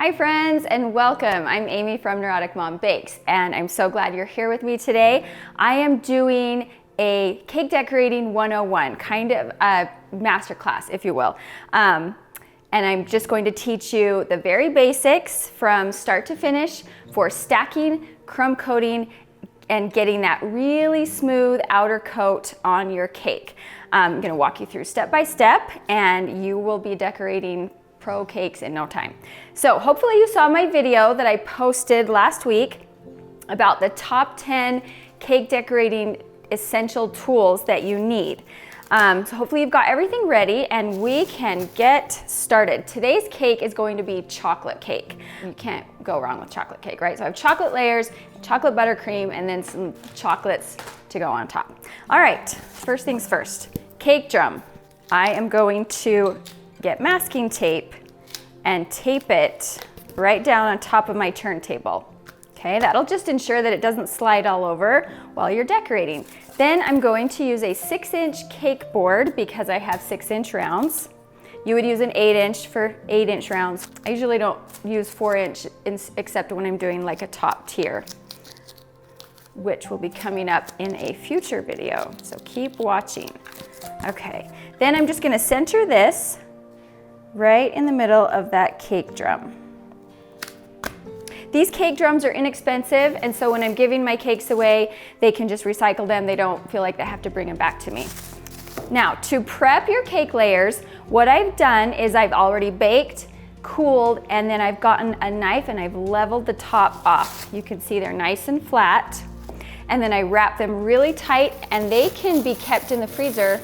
Hi friends and welcome. I'm Amy from Neurotic Mom Bakes and I'm so glad you're here with me today. I am doing a cake decorating 101, kind of a masterclass if you will. And I'm just going to teach you the very basics from start to finish for stacking, crumb coating, and getting that really smooth outer coat on your cake. I'm gonna walk you through step by step and you will be decorating pro cakes in no time. So hopefully you saw my video that I posted last week about the top 10 cake decorating essential tools that you need. So hopefully you've got everything ready and we can get started. Today's cake is going to be chocolate cake. You can't go wrong with chocolate cake, right? So I have chocolate layers, chocolate buttercream, and then some chocolates to go on top. All right, first things first, cake drum. I am going to get masking tape and tape it right down on top of my turntable. Okay, that'll just ensure that it doesn't slide all over while you're decorating. Then I'm going to use a 6-inch cake board because I have 6-inch rounds. You would use an 8-inch for 8-inch rounds. I usually don't use 4-inch except when I'm doing like a top tier, which will be coming up in a future video, so keep watching. Okay, then I'm just gonna center this right in the middle of that cake drum. These cake drums are inexpensive, and so when I'm giving my cakes away, they can just recycle them. They don't feel like they have to bring them back to me. Now, to prep your cake layers, what I've done is I've already baked, cooled, and then I've gotten a knife and I've leveled the top off. You can see they're nice and flat. And then I wrap them really tight, and they can be kept in the freezer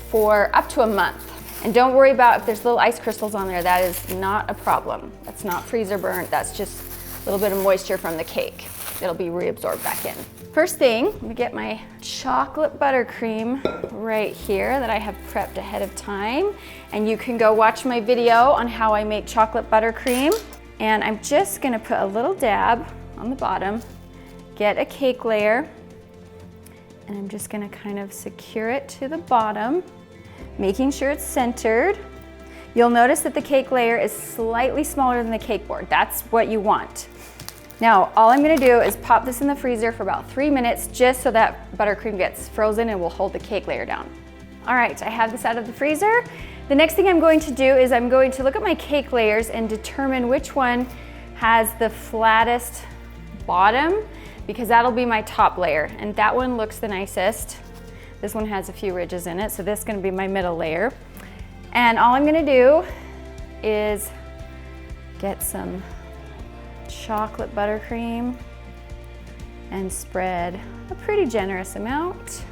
for up to a month. And don't worry about if there's little ice crystals on there, that is not a problem. That's not freezer burnt, that's just a little bit of moisture from the cake. It'll be reabsorbed back in. First thing, I'm gonna get my chocolate buttercream right here that I have prepped ahead of time. And you can go watch my video on how I make chocolate buttercream. And I'm just gonna put a little dab on the bottom, get a cake layer, and I'm just gonna kind of secure it to the bottom, making sure it's centered. You'll notice that the cake layer is slightly smaller than the cake board. That's what you want. Now, all I'm gonna do is pop this in the freezer for about 3 minutes just so that buttercream gets frozen and will hold the cake layer down. All right, I have this out of the freezer. The next thing I'm going to do is I'm going to look at my cake layers and determine which one has the flattest bottom, because that'll be my top layer, and that one looks the nicest. This one has a few ridges in it, so this is gonna be my middle layer. And all I'm gonna do is get some chocolate buttercream and spread a pretty generous amount.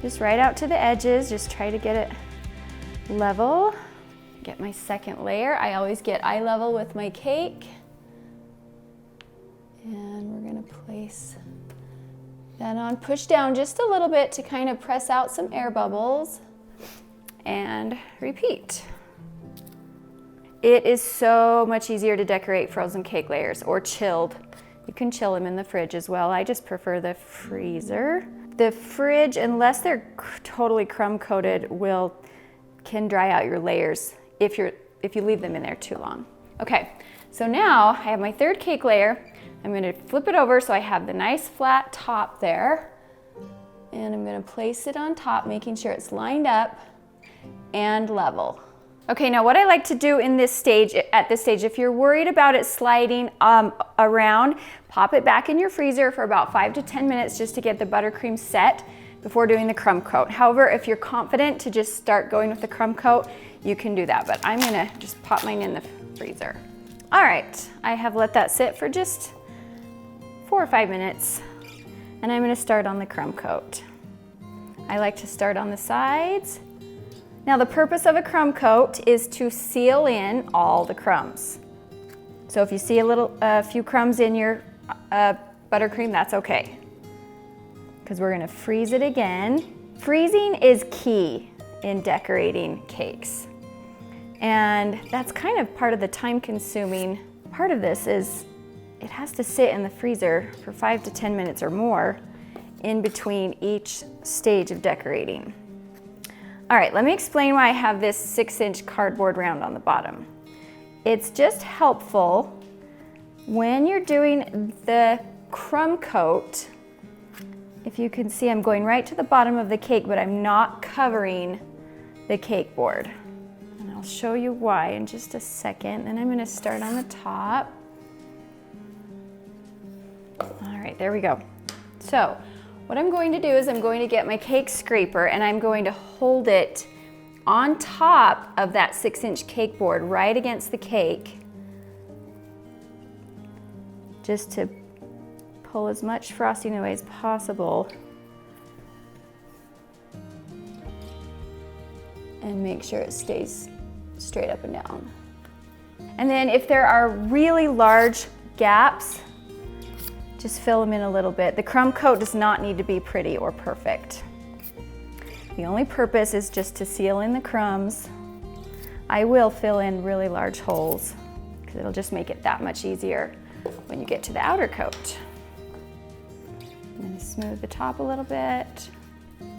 Just right out to the edges, just try to get it level. Get my second layer. I always get eye level with my cake. And we're gonna place that on, push down just a little bit to kind of press out some air bubbles, and repeat. It is so much easier to decorate frozen cake layers or chilled. You can chill them in the fridge as well. I just prefer the freezer. The fridge, unless they're totally crumb coated, can dry out your layers if you leave them in there too long. Okay, so now I have my third cake layer. I'm gonna flip it over so I have the nice flat top there. And I'm gonna place it on top, making sure it's lined up and level. Okay, now what I like to do in this stage, if you're worried about it sliding around, pop it back in your freezer for about 5 to 10 minutes just to get the buttercream set before doing the crumb coat. However, if you're confident to just start going with the crumb coat, you can do that, but I'm gonna just pop mine in the freezer. All right, I have let that sit for just 4 or 5 minutes, and I'm gonna start on the crumb coat. I like to start on the sides. Now the purpose of a crumb coat is to seal in all the crumbs. So if you see a few crumbs in your buttercream, that's okay, because we're gonna freeze it again. Freezing is key in decorating cakes. And that's kind of part of the time-consuming part of this is it has to sit in the freezer for 5 to 10 minutes or more in between each stage of decorating. All right, let me explain why I have this 6-inch cardboard round on the bottom. It's just helpful when you're doing the crumb coat. If you can see, I'm going right to the bottom of the cake, but I'm not covering the cake board. And I'll show you why in just a second. Then I'm gonna start on the top. All right, there we go. So what I'm going to do is I'm going to get my cake scraper and I'm going to hold it on top of that 6-inch cake board right against the cake, just to pull as much frosting away as possible and make sure it stays straight up and down. And then if there are really large gaps, just fill them in a little bit. The crumb coat does not need to be pretty or perfect. The only purpose is just to seal in the crumbs. I will fill in really large holes because it'll just make it that much easier when you get to the outer coat. I'm going to smooth the top a little bit. And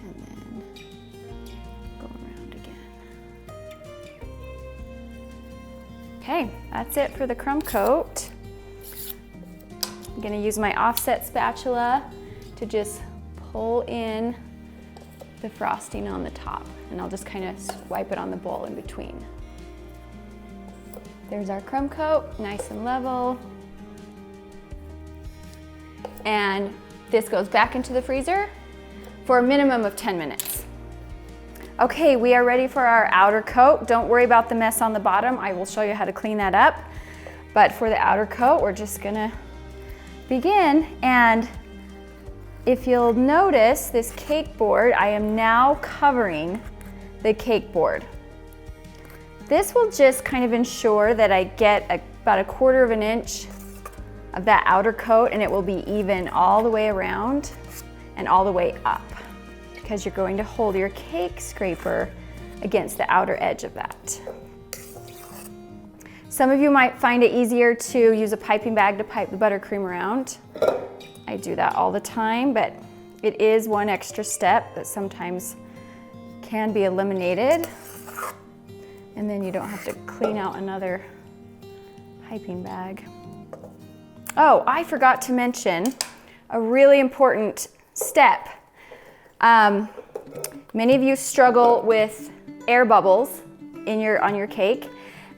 then go around again. Okay, that's it for the crumb coat. I'm going to use my offset spatula to just pull in the frosting on the top, and I'll just kind of wipe it on the bowl in between. There's our crumb coat, nice and level. And this goes back into the freezer for a minimum of 10 minutes. Okay, we are ready for our outer coat. Don't worry about the mess on the bottom. I will show you how to clean that up. But for the outer coat, we're just gonna begin. And if you'll notice this cake board, I am now covering the cake board. This will just kind of ensure that I get about 1/4 of an inch of that outer coat, and it will be even all the way around and all the way up, because you're going to hold your cake scraper against the outer edge of that. Some of you might find it easier to use a piping bag to pipe the buttercream around. I do that all the time, but it is one extra step that sometimes can be eliminated. And then you don't have to clean out another piping bag. Oh, I forgot to mention a really important step. Many of you struggle with air bubbles on your cake,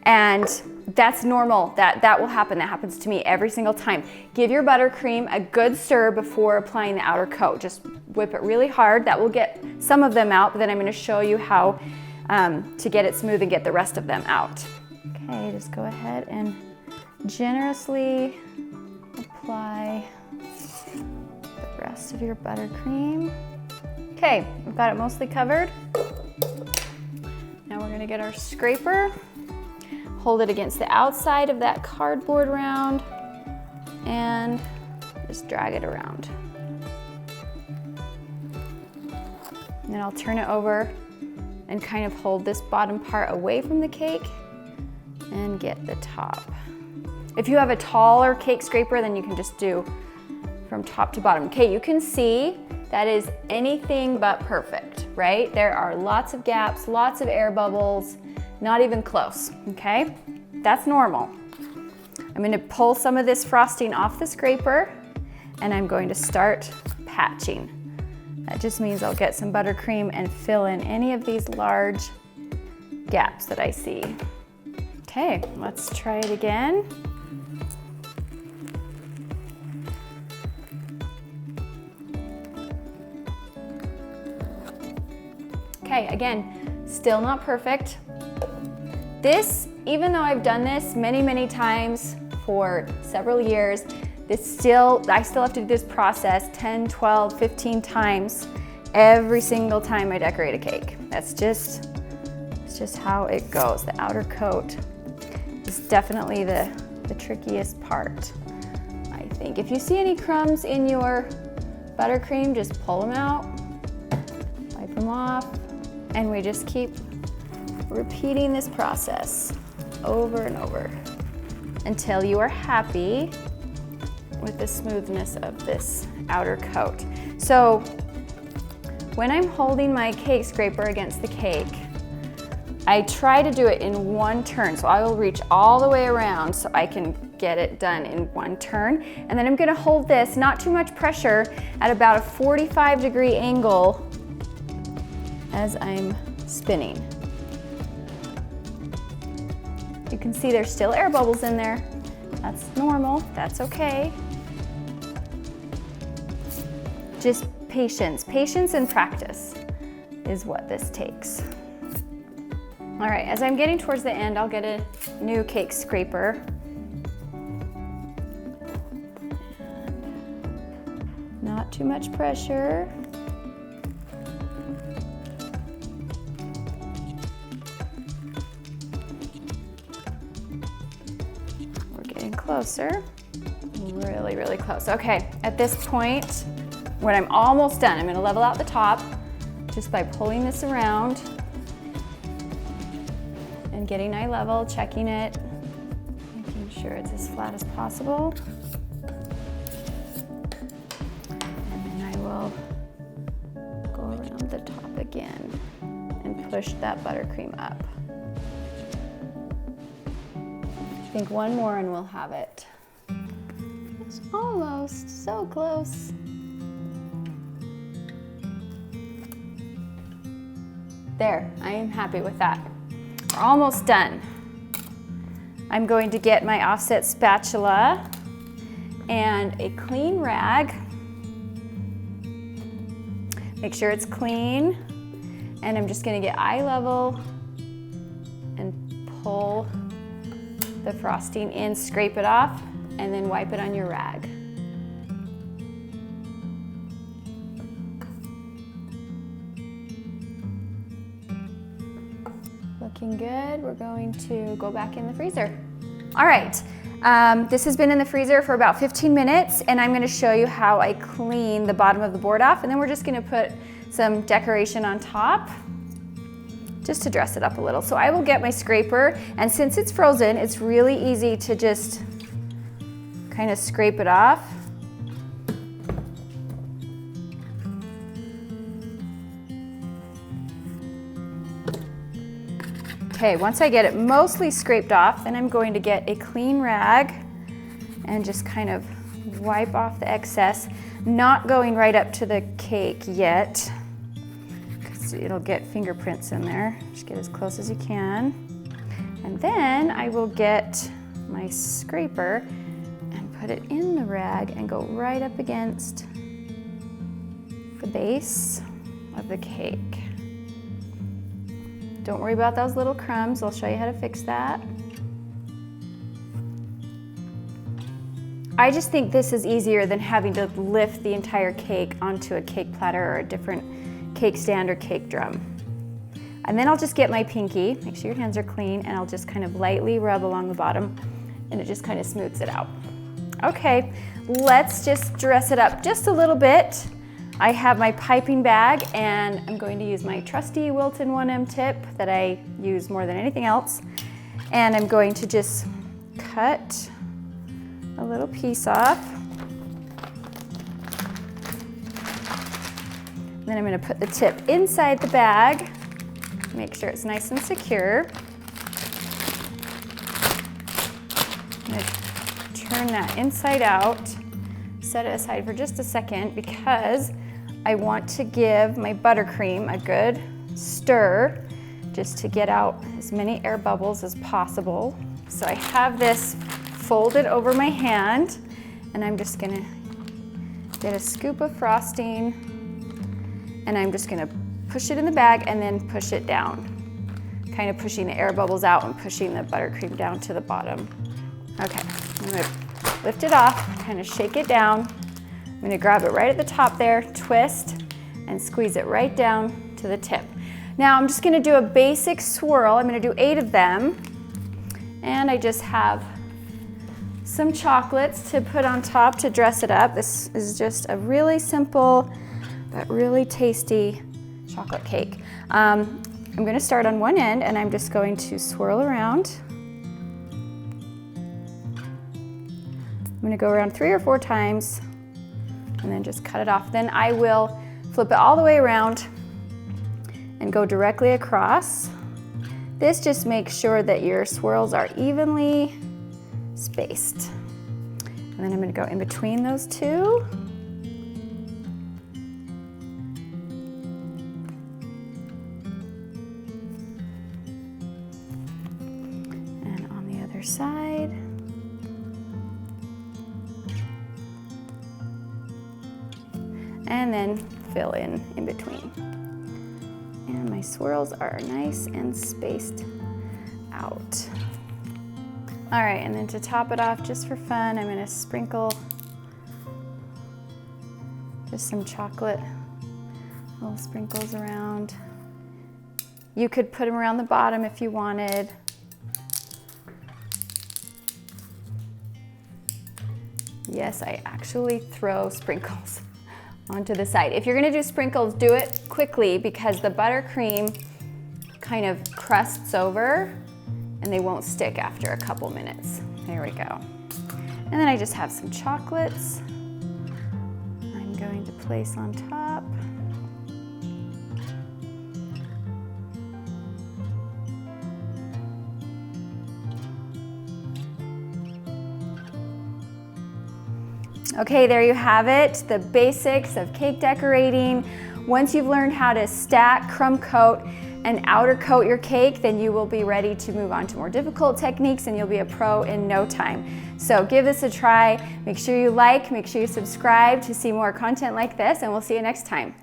and that's normal. That will happen. That happens to me every single time. Give your buttercream a good stir before applying the outer coat. Just whip it really hard. That will get some of them out, but then I'm going to show you how to get it smooth and get the rest of them out. Okay, just go ahead and generously apply the rest of your buttercream. Okay, we've got it mostly covered. Now we're going to get our scraper. Hold it against the outside of that cardboard round and just drag it around. And then I'll turn it over and kind of hold this bottom part away from the cake and get the top. If you have a taller cake scraper, then you can just do from top to bottom. Okay, you can see that is anything but perfect, right? There are lots of gaps, lots of air bubbles, not even close, okay? That's normal. I'm gonna pull some of this frosting off the scraper and I'm going to start patching. That just means I'll get some buttercream and fill in any of these large gaps that I see. Okay, let's try it again. Okay, again, still not perfect. This, even though I've done this many, many times for several years, I still have to do this process 10, 12, 15 times every single time I decorate a cake. It's just how it goes. The outer coat is definitely the trickiest part, I think. If you see any crumbs in your buttercream, just pull them out, wipe them off, and we just keep repeating this process over and over until you are happy with the smoothness of this outer coat. So when I'm holding my cake scraper against the cake, I try to do it in one turn. So I will reach all the way around so I can get it done in one turn. And then I'm gonna hold this, not too much pressure, at about a 45-degree angle as I'm spinning. You can see there's still air bubbles in there. That's normal, that's okay. Just patience. Patience and practice is what this takes. All right, as I'm getting towards the end, I'll get a new cake scraper. Not too much pressure. We're getting closer. Really, really close. Okay, at this point, when I'm almost done, I'm gonna level out the top just by pulling this around and getting eye level, checking it, making sure it's as flat as possible. And then I will go around the top again and push that buttercream up. I think one more and we'll have it. It's almost so close. There, I am happy with that. We're almost done. I'm going to get my offset spatula and a clean rag. Make sure it's clean. And I'm just gonna get eye level and pull the frosting in, scrape it off, and then wipe it on your rag. Looking good. We're going to go back in the freezer. All right, this has been in the freezer for about 15 minutes, and I'm gonna show you how I clean the bottom of the board off, and then we're just gonna put some decoration on top just to dress it up a little. So I will get my scraper, and since it's frozen, it's really easy to just kind of scrape it off. Okay, once I get it mostly scraped off, then I'm going to get a clean rag and just kind of wipe off the excess, not going right up to the cake yet, because it'll get fingerprints in there. Just get as close as you can. And then I will get my scraper and put it in the rag and go right up against the base of the cake. Don't worry about those little crumbs. I'll show you how to fix that. I just think this is easier than having to lift the entire cake onto a cake platter or a different cake stand or cake drum. And then I'll just get my pinky, make sure your hands are clean, and I'll just kind of lightly rub along the bottom, and it just kind of smooths it out. Okay, let's just dress it up just a little bit. I have my piping bag, and I'm going to use my trusty Wilton 1M tip that I use more than anything else. And I'm going to just cut a little piece off. Then I'm going to put the tip inside the bag, make sure it's nice and secure. I'm going to turn that inside out, set it aside for just a second because I want to give my buttercream a good stir just to get out as many air bubbles as possible. So I have this folded over my hand, and I'm just gonna get a scoop of frosting, and I'm just gonna push it in the bag and then push it down, kind of pushing the air bubbles out and pushing the buttercream down to the bottom. Okay, I'm gonna lift it off, kind of shake it down. I'm gonna grab it right at the top there, twist, and squeeze it right down to the tip. Now I'm just gonna do a basic swirl. I'm gonna do 8 of them. And I just have some chocolates to put on top to dress it up. This is just a really simple, but really tasty chocolate cake. I'm gonna start on one end, and I'm just going to swirl around. I'm gonna go around 3 or 4 times, and then just cut it off. Then I will Flip it all the way around and go directly across. This just makes sure that your swirls are evenly spaced. And then I'm going to go in between those two. And on the other side. And then fill in between. And my swirls are nice and spaced out. All right, and then to top it off, just for fun, I'm gonna sprinkle just some chocolate, little sprinkles around. You could put them around the bottom if you wanted. Yes, I actually throw sprinkles onto the side. If you're gonna do sprinkles, do it quickly because the buttercream kind of crusts over and they won't stick after a couple minutes. There we go. And then I just have some chocolates I'm going to place on top. Okay, there you have it, the basics of cake decorating. Once you've learned how to stack, crumb coat, and outer coat your cake, then you will be ready to move on to more difficult techniques and you'll be a pro in no time. So give this a try. Make sure you like, make sure you subscribe to see more content like this, and we'll see you next time.